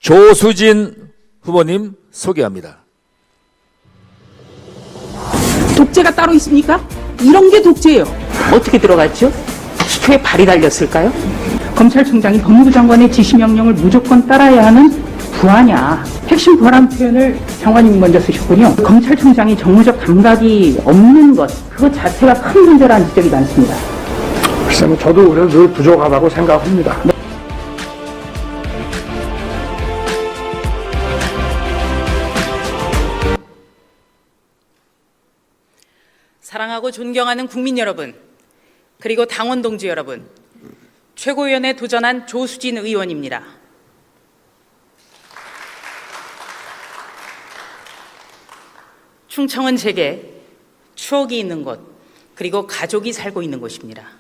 조수진 후보님 소개합니다. 독재가 따로 있습니까? 이런 게 독재예요. 어떻게 들어갔죠? 수초에 발이 달렸을까요? 검찰총장이 법무부 장관의 지시명령을 무조건 따라야 하는 부하냐. 핵심 부하란 표현을 장관님이 먼저 쓰셨군요. 검찰총장이 정무적 감각이 없는 것, 그것 자체가 큰 문제라는 지적이 많습니다. 글쎄, 저도 그래서 늘 부족하다고 생각합니다. 사랑하고 존경하는 국민 여러분, 그리고 당원 동지 여러분, 최고위원에 도전한 조수진 의원입니다. 충청은 제게 추억이 있는 곳, 그리고 가족이 살고 있는 곳입니다.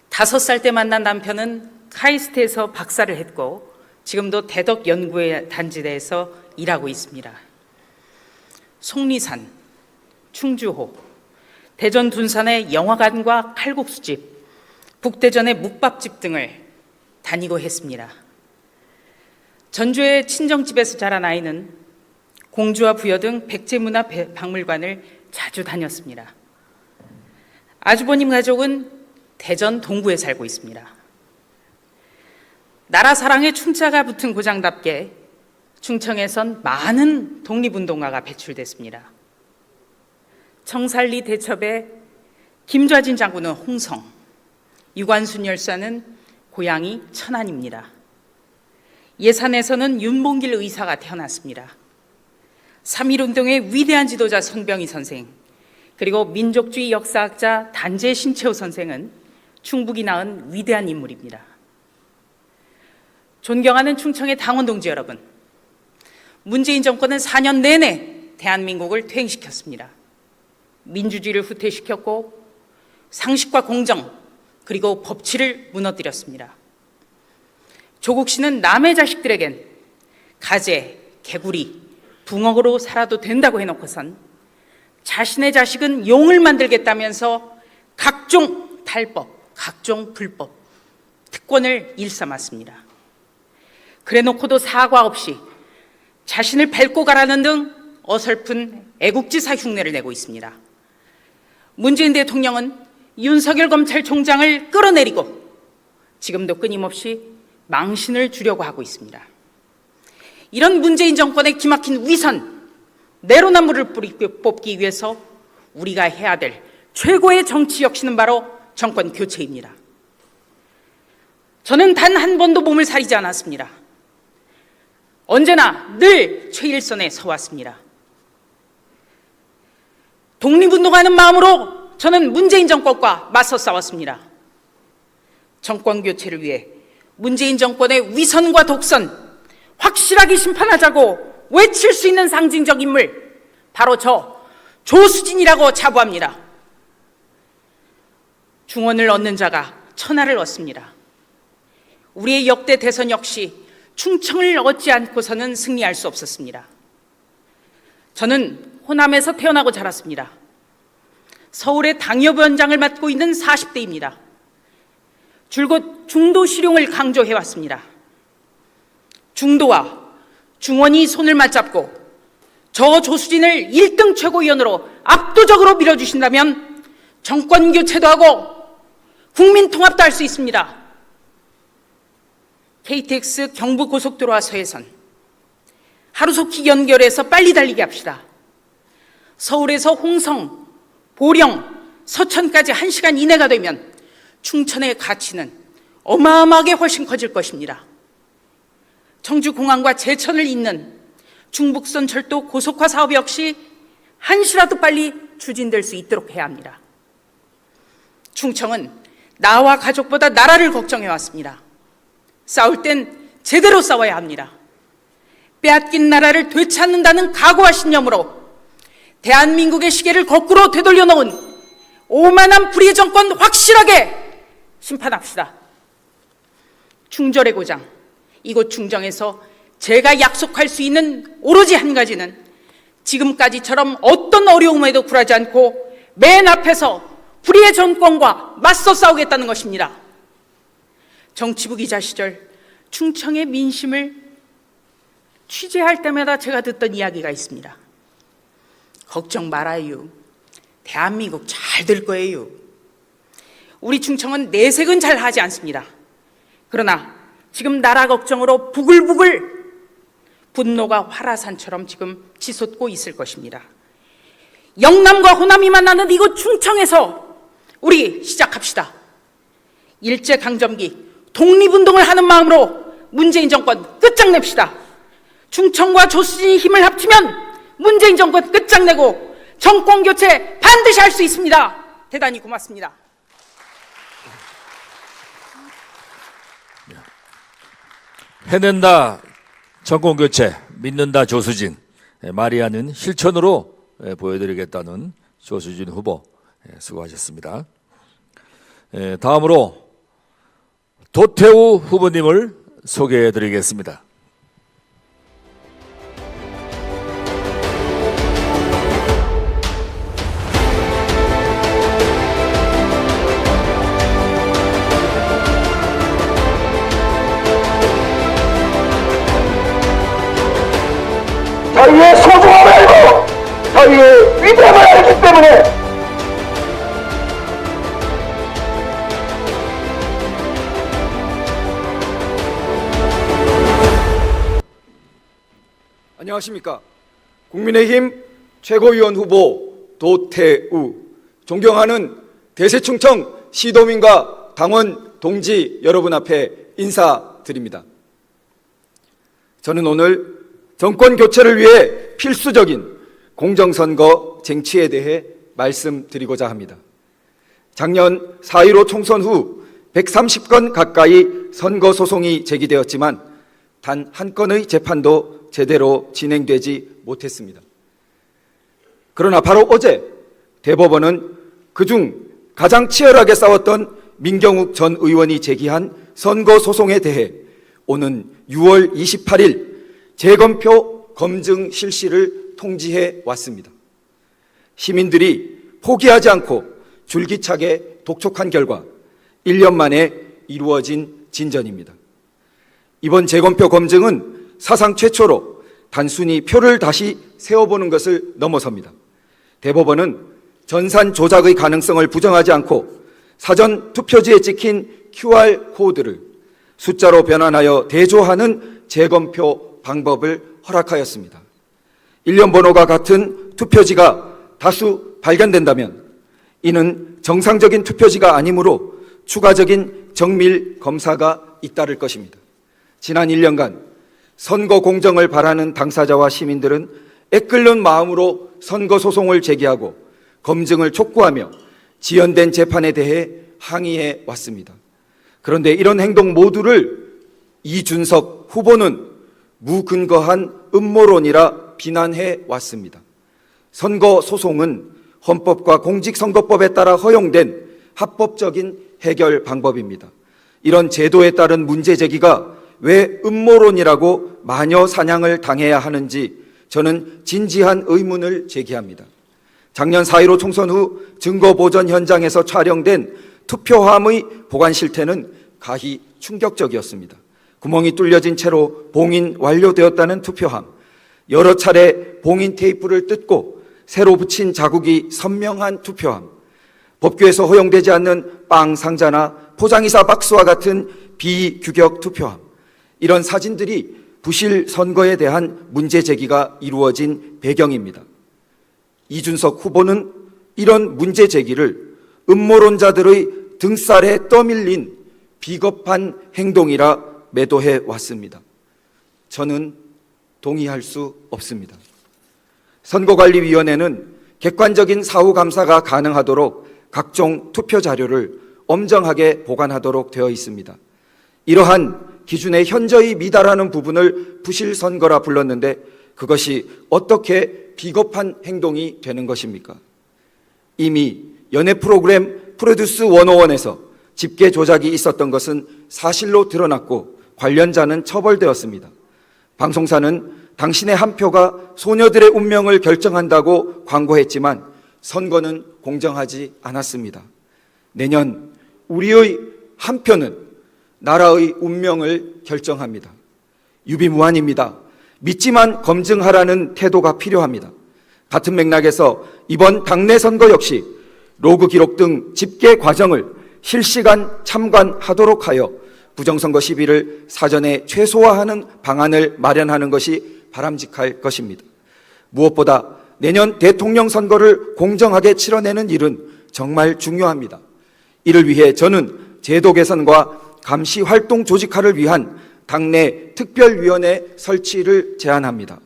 5살 때 만난 남편은 카이스트에서 박사를 했고 지금도 대덕 연구의 단지대에서 일하고 있습니다. 속리산, 충주호, 대전 둔산의 영화관과 칼국수집, 북대전의 묵밥집 등을 다니고 했습니다. 전주의 친정집에서 자란 아이는 공주와 부여 등 백제문화 박물관을 자주 다녔습니다. 아주버님 가족은 대전 동구에 살고 있습니다. 나라 사랑의 충자가 붙은 고장답게 충청에선 많은 독립운동가가 배출됐습니다. 청살리 대첩의 김좌진 장군은 홍성, 유관순 열사는 고향이 천안입니다. 예산에서는 윤봉길 의사가 태어났습니다. 3.1운동의 위대한 지도자 손병희 선생, 그리고 민족주의 역사학자 단재 신채호 선생은 충북이 낳은 위대한 인물입니다. 존경하는 충청의 당원 동지 여러분, 문재인 정권은 4년 내내 대한민국을 퇴행시켰습니다. 민주주의를 후퇴시켰고 상식과 공정, 그리고 법치를 무너뜨렸습니다. 조국 씨는 남의 자식들에겐 가재, 개구리, 붕어로 살아도 된다고 해놓고선 자신의 자식은 용을 만들겠다면서 각종 탈법, 각종 불법, 특권을 일삼았습니다. 그래놓고도 사과 없이 자신을 밟고 가라는 등 어설픈 애국지사 흉내를 내고 있습니다. 문재인 대통령은 윤석열 검찰총장을 끌어내리고 지금도 끊임없이 망신을 주려고 하고 있습니다. 이런 문재인 정권의 기막힌 위선, 내로남불을 뽑기 위해서 우리가 해야 될 최고의 정치 역시는 바로 정권 교체입니다. 저는 단 한 번도 몸을 사리지 않았습니다. 언제나 늘 최일선에 서왔습니다. 독립운동하는 마음으로 저는 문재인 정권과 맞서 싸웠습니다. 정권 교체를 위해 문재인 정권의 위선과 독선 확실하게 심판하자고 외칠 수 있는 상징적 인물, 바로 저 조수진이라고 자부합니다. 중원을 얻는 자가 천하를 얻습니다. 우리의 역대 대선 역시 충청을 얻지 않고서는 승리할 수 없었습니다. 저는 호남에서 태어나고 자랐습니다. 서울의 당협위원장을 맡고 있는 40대입니다. 줄곧 중도 실용을 강조해왔습니다. 중도와 중원이 손을 맞잡고 저 조수진을 1등 최고위원으로 압도적으로 밀어주신다면 정권 교체도 하고 국민 통합도 할 수 있습니다. KTX 경부고속도로와 서해선 하루속히 연결해서 빨리 달리게 합시다. 서울에서 홍성, 보령, 서천까지 1시간 이내가 되면 충천의 가치는 어마어마하게 훨씬 커질 것입니다. 청주공항과 제천을 잇는 중북선 철도 고속화 사업 역시 한시라도 빨리 추진될 수 있도록 해야 합니다. 충청은 나와 가족보다 나라를 걱정해왔습니다. 싸울 땐 제대로 싸워야 합니다. 빼앗긴 나라를 되찾는다는 각오와 신념으로 대한민국의 시계를 거꾸로 되돌려 놓은 오만한 불의의 정권 확실하게 심판합시다. 충절의 고장, 이곳 충정에서 제가 약속할 수 있는 오로지 한 가지는 지금까지처럼 어떤 어려움에도 굴하지 않고 맨 앞에서 불의의 정권과 맞서 싸우겠다는 것입니다. 정치부 기자 시절 충청의 민심을 취재할 때마다 제가 듣던 이야기가 있습니다. 걱정 말아요. 대한민국 잘 될 거예요. 우리 충청은 내색은 잘 하지 않습니다. 그러나 지금 나라 걱정으로 부글부글 분노가 화라산처럼 지금 치솟고 있을 것입니다. 영남과 호남이 만나는 이곳 충청에서 우리 시작합시다. 일제강점기 독립운동을 하는 마음으로 문재인 정권 끝장냅시다. 충청과 조수진이 힘을 합치면 문재인 정권 끝장내고 정권 교체 반드시 할 수 있습니다. 대단히 고맙습니다. 해낸다 정권교체, 믿는다 조수진, 마리아는 실천으로 보여드리겠다는 조수진 후보 수고하셨습니다. 다음으로 도태우 후보님을 소개해드리겠습니다. 저희의 소중함을 알고 저희의 위대함을 알기 때문에 안녕하십니까. 국민의힘 최고위원 후보 도태우, 존경하는 대세충청 시도민과 당원 동지 여러분 앞에 인사드립니다. 저는 오늘 정권 교체를 위해 필수적인 공정선거 쟁취에 대해 말씀드리고자 합니다. 작년 4.15 총선 후 130건 가까이 선거소송이 제기되었지만 단 한 건의 재판도 제대로 진행되지 못했습니다. 그러나 바로 어제 대법원은 그중 가장 치열하게 싸웠던 민경욱 전 의원이 제기한 선거소송에 대해 오는 6월 28일 재검표 검증 실시를 통지해 왔습니다. 시민들이 포기하지 않고 줄기차게 독촉한 결과 1년 만에 이루어진 진전입니다. 이번 재검표 검증은 사상 최초로 단순히 표를 다시 세어보는 것을 넘어섭니다. 대법원은 전산 조작의 가능성을 부정하지 않고 사전 투표지에 찍힌 QR코드를 숫자로 변환하여 대조하는 재검표 방법을 허락하였습니다. 1년 번호가 같은 투표지가 다수 발견된다면 이는 정상적인 투표지가 아니므로 추가적인 정밀 검사가 잇따를 것입니다. 지난 1년간 선거 공정을 바라는 당사자와 시민들은 애끓는 마음으로 선거 소송을 제기하고 검증을 촉구하며 지연된 재판에 대해 항의해 왔습니다. 그런데 이런 행동 모두를 이준석 후보는 무근거한 음모론이라 비난해 왔습니다. 선거 소송은 헌법과 공직선거법에 따라 허용된 합법적인 해결 방법입니다. 이런 제도에 따른 문제 제기가 왜 음모론이라고 마녀 사냥을 당해야 하는지 저는 진지한 의문을 제기합니다. 작년 4.15 총선 후 증거 보전 현장에서 촬영된 투표함의 보관 실태는 가히 충격적이었습니다. 구멍이 뚫려진 채로 봉인 완료되었다는 투표함, 여러 차례 봉인 테이프를 뜯고 새로 붙인 자국이 선명한 투표함, 법규에서 허용되지 않는 빵 상자나 포장이사 박스와 같은 비규격 투표함, 이런 사진들이 부실 선거에 대한 문제 제기가 이루어진 배경입니다. 이준석 후보는 이런 문제 제기를 음모론자들의 등살에 떠밀린 비겁한 행동이라 매도해 왔습니다. 저는 동의할 수 없습니다. 선거관리위원회는 객관적인 사후 감사가 가능하도록 각종 투표 자료를 엄정하게 보관하도록 되어 있습니다. 이러한 기준에 현저히 미달하는 부분을 부실 선거라 불렀는데 그것이 어떻게 비겁한 행동이 되는 것입니까? 이미 연예 프로그램 프로듀스 101에서 집계 조작이 있었던 것은 사실로 드러났고 관련자는 처벌되었습니다. 방송사는 당신의 한 표가 소녀들의 운명을 결정한다고 광고했지만 선거는 공정하지 않았습니다. 내년 우리의 한 표는 나라의 운명을 결정합니다. 유비무환입니다. 믿지만 검증하라는 태도가 필요합니다. 같은 맥락에서 이번 당내 선거 역시 로그 기록 등 집계 과정을 실시간 참관하도록 하여 부정선거 시비를 사전에 최소화하는 방안을 마련하는 것이 바람직할 것입니다. 무엇보다 내년 대통령 선거를 공정하게 치러내는 일은 정말 중요합니다. 이를 위해 저는 제도 개선과 감시 활동 조직화를 위한 당내 특별위원회 설치를 제안합니다.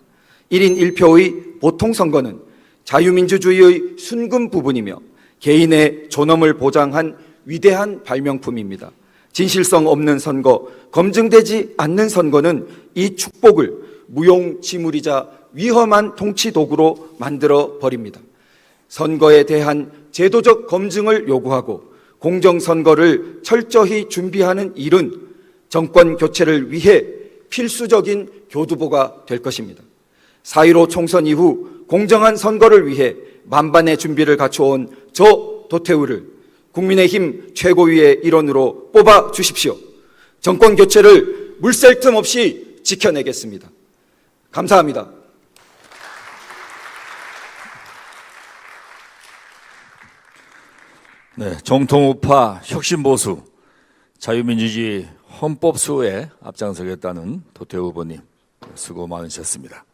1인 1표의 보통선거는 자유민주주의의 순금 부분이며 개인의 존엄을 보장한 위대한 발명품입니다. 진실성 없는 선거, 검증되지 않는 선거는 이 축복을 무용지물이자 위험한 통치 도구로 만들어 버립니다. 선거에 대한 제도적 검증을 요구하고 공정선거를 철저히 준비하는 일은 정권 교체를 위해 필수적인 교두보가 될 것입니다. 4.15 총선 이후 공정한 선거를 위해 만반의 준비를 갖춰온 저 도태우를 국민의힘 최고위의 일원으로 뽑아 주십시오. 정권 교체를 물샐 틈 없이 지켜내겠습니다. 감사합니다. 네, 정통우파 혁신보수 자유민주주의 헌법 수호에 앞장서겠다는 도태우 후보님 수고 많으셨습니다.